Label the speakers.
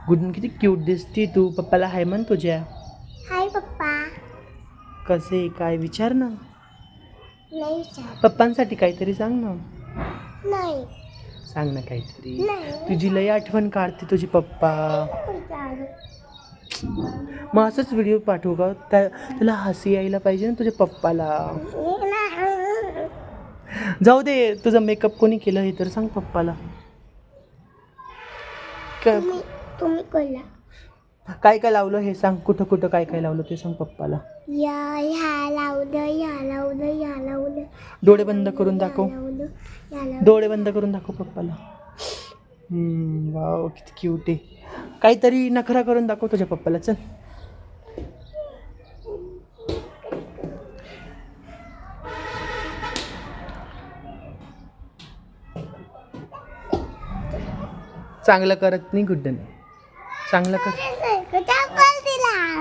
Speaker 1: गुड्डन किती क्यूट दिसती तू. पप्पाला हाय म्हण तुझ्या.
Speaker 2: हाय पप्पा.
Speaker 1: कसे काय विचार ना.
Speaker 2: नाही विचार.
Speaker 1: पप्पांसाठी काहीतरी सांग ना.
Speaker 2: नाही.
Speaker 1: सांग ना काहीतरी.
Speaker 2: नाही.
Speaker 1: तुझी लई आठवण काढते तुझी पप्पा.
Speaker 2: विचार.
Speaker 1: मग असंच व्हिडिओ पाठवू का तुला हसी यायला पाहिजे ना तुझ्या पप्पाला. जाऊ दे तुझा मेकअप कोणी केलं हे तर सांग पप्पाला.
Speaker 2: तुम्ही कोल्हा.
Speaker 1: काय काय लावलं हे सांग. कुठं कुठं काय काय लावलं ते सांग पप्पाला.
Speaker 2: ह्या लावलं, या लावलं, या लावलं.
Speaker 1: डोळे बंद करून दाखव.
Speaker 2: लावलं, या लावलं.
Speaker 1: डोळे बंद करून दाखव पप्पाला. वाव किती क्यूट आहे. काहीतरी नखरा करून दाखव तुझ्या पप्पाला. चल चांगलं करत नाही गुड्डन. चांगलं कर.
Speaker 2: चप्पल दिला.